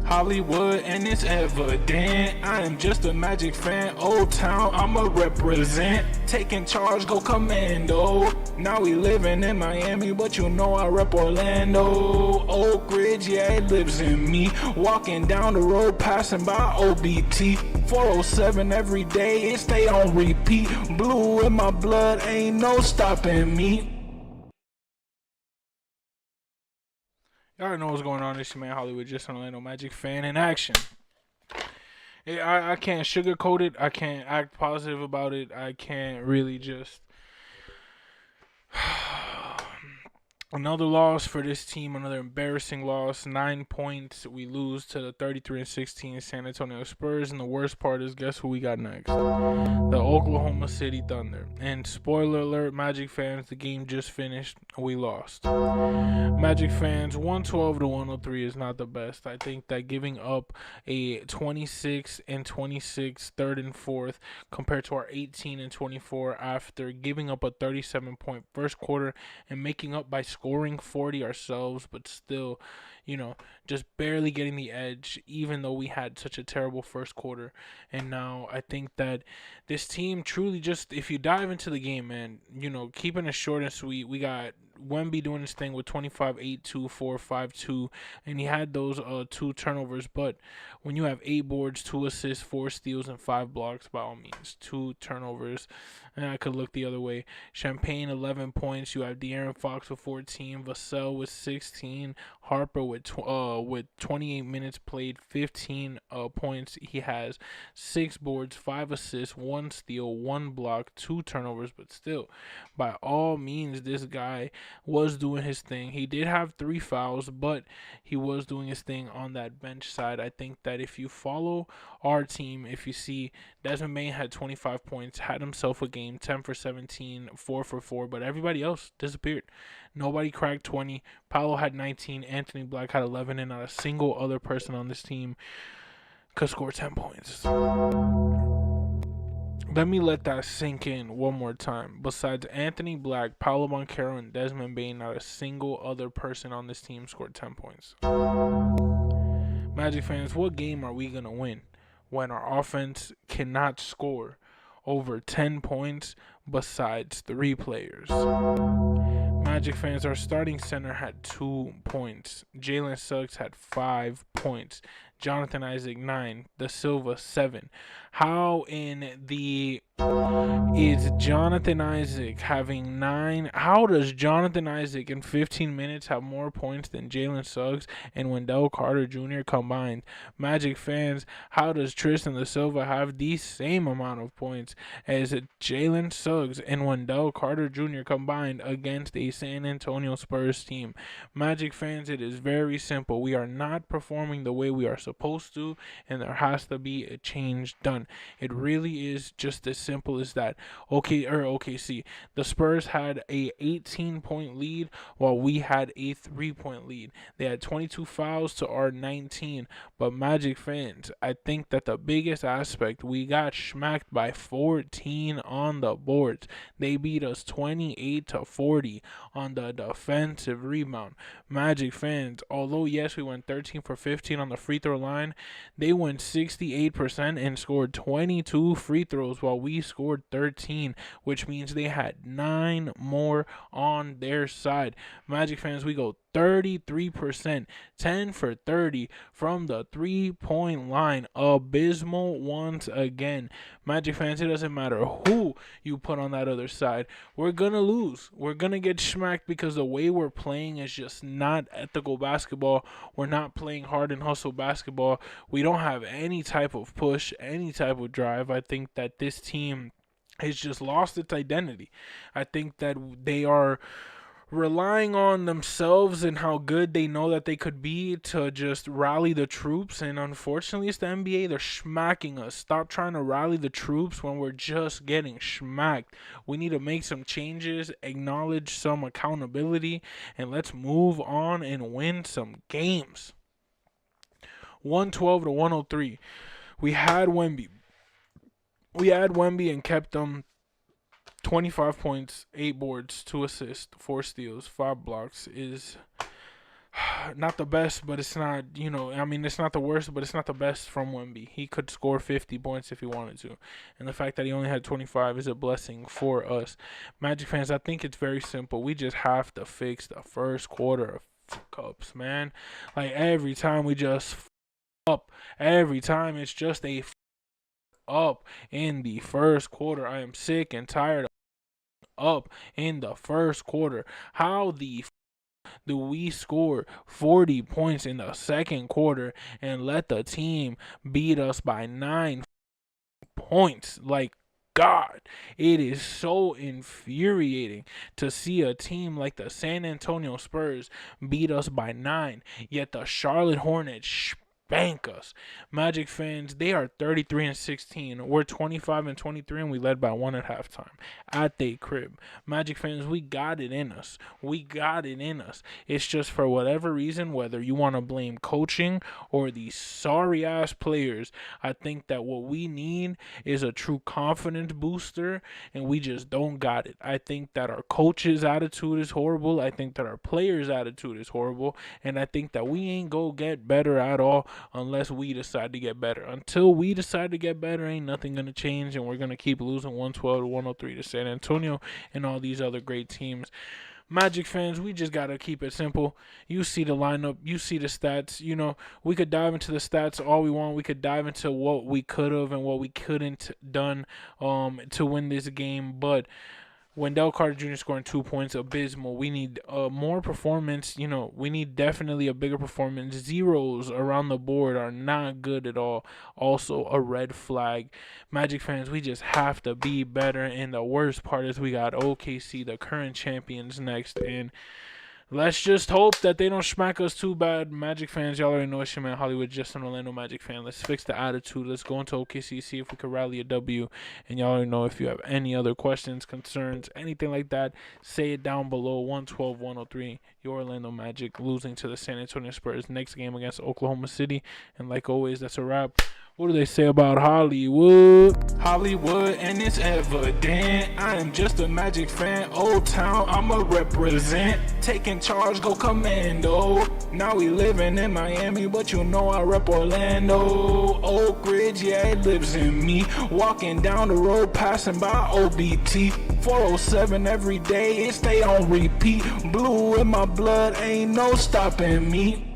Hollywood and it's evident. I am just a Magic fan, Old Town, I'ma represent. Taking charge, go commando. Now we living in Miami, but you know I rep Orlando. Oak Ridge, yeah, it lives in me. Walking down the road, passing by OBT. 407 every day, it stay on repeat. Blue in my blood, ain't no stopping me. Y'all already know what's going on. This your man Hollywood, just an Orlando Magic fan in action. I can't sugarcoat it. I can't act positive about it. I can't really just another loss for this team, another embarrassing loss. 9 points. We lose to the 33-16 San Antonio Spurs. And the worst part is, guess who we got next? The Oklahoma City Thunder. And spoiler alert, Magic fans, the game just finished. We lost. Magic fans, 112-103 is not the best. I think that giving up a 26-26 third and fourth compared to our 18-24 after giving up a 37-point first quarter and making up by scoring 40 ourselves, but still, just barely getting the edge, even though we had such a terrible first quarter. And now I think that this team truly just, if you dive into the game, man, keeping it short and sweet, we got Wemby doing his thing with 25, 8, 2, 4, 5, 2, and he had those 2 turnovers. But when you have 8 boards, 2 assists, 4 steals, and 5 blocks, by all means, 2 turnovers, and I could look the other way. Champagne 11 points. You have De'Aaron Fox with 14, Vassell with 16, Harper with 28 minutes played, 15 points. He has 6 boards, 5 assists, 1 steal, 1 block, 2 turnovers. But still, by all means, this guy was doing his thing. He did have 3 fouls, but he was doing his thing on that bench side. I think that if you follow our team, if you see Desmond Bane had 25 points, had himself a game, 10 for 17, 4 for 4, but everybody else disappeared. Nobody cracked 20. Paolo had 19, Anthony Black had 11, and not a single other person on this team could score 10 points. Let me let that sink in one more time. Besides Anthony Black, Paolo Banchero, and Desmond Bane, not a single other person on this team scored 10 points. Magic fans, what game are we going to win when our offense cannot score over 10 points besides 3 players? Magic fans, our starting center had 2 points. Jalen Suggs had 5 points. Jonathan Isaac 9, Da Silva 7. How in the is Jonathan Isaac having 9? How does Jonathan Isaac in 15 minutes have more points than Jalen Suggs and Wendell Carter Jr. combined? Magic fans, how does Tristan Da Silva have the same amount of points as Jalen Suggs and Wendell Carter Jr. combined against a San Antonio Spurs team? Magic fans, it is very simple. We are not performing the way we are supposed to, and there has to be a change done. It really is just as simple as that. OKC, the Spurs had a 18-point lead while we had a 3-point lead. They had 22 fouls to our 19, but Magic fans, I think that the biggest aspect, we got smacked by 14 on the boards. They beat us 28-40 on the defensive rebound. Magic fans, although yes, we went 13 for 15 on the free throw line, they went 68% and scored 22 free throws while we scored 13, which means they had 9 more on their side. Magic fans, we go 33%, 10 for 30 from the 3-point line. Abysmal once again. Magic fans, it doesn't matter who you put on that other side. We're going to lose. We're going to get smacked because the way we're playing is just not ethical basketball. We're not playing hard and hustle basketball. We don't have any type of push, any type of drive. I think that this team has just lost its identity. I think that they are relying on themselves and how good they know that they could be to just rally the troops, and unfortunately it's the NBA. They're smacking us. Stop trying to rally the troops when we're just getting smacked. We need to make some changes, acknowledge some accountability, and let's move on and win some games. 112-103. We had Wemby and kept them 25 points, 8 boards, 2 assists, 4 steals, 5 blocks is not the best, but it's not, I mean, it's not the worst, but it's not the best from Wemby. He could score 50 points if he wanted to. And the fact that he only had 25 is a blessing for us. Magic fans, I think it's very simple. We just have to fix the first quarter of cups, man. Like, every time we just up, every time it's just a up in the first quarter. I am sick and tired of up in the first quarter. How the do we score 40 points in the second quarter and let the team beat us by 9 points? Like, God, it is so infuriating to see a team like the San Antonio Spurs beat us by 9, yet the Charlotte Hornets spank us. Magic fans, they are 33-16. We're 25-23, and we led by 1 at halftime at they crib. Magic fans, we got it in us. We got it in us. It's just for whatever reason, whether you want to blame coaching or these sorry ass players, I think that what we need is a true confidence booster, and we just don't got it. I think that our coach's attitude is horrible. I think that our players' attitude is horrible, and I think that we ain't go get better at all unless we decide to get better. Until we decide to get better, ain't nothing going to change, and we're going to keep losing 112-103 to San Antonio and all these other great teams. Magic fans, we just got to keep it simple. You see the lineup, you see the stats. We could dive into the stats all we want. We could dive into what we could have and what we couldn't done to win this game, but Wendell Carter Jr. scoring 2 points, abysmal. We need more performance. We need definitely a bigger performance. Zeros around the board are not good at all. Also, a red flag. Magic fans, we just have to be better. And the worst part is we got OKC, the current champions, next. And let's just hope that they don't smack us too bad. Magic fans, y'all already know it's your man Hollywood, just an Orlando Magic fan. Let's fix the attitude. Let's go into OKC, see if we can rally a W. And y'all already know, if you have any other questions, concerns, anything like that, say it down below. 112-103. Your Orlando Magic losing to the San Antonio Spurs next game against Oklahoma City. And like always, that's a wrap. What do they say about Hollywood? Hollywood, and it's evident. I am just a Magic fan. Old Town, I'ma represent. Taking charge, go commando. Now we living in Miami, but I rep Orlando. Oak Ridge, yeah, it lives in me. Walking down the road, passing by OBT. 407 every day, it stay on repeat. Blue in my blood, ain't no stopping me.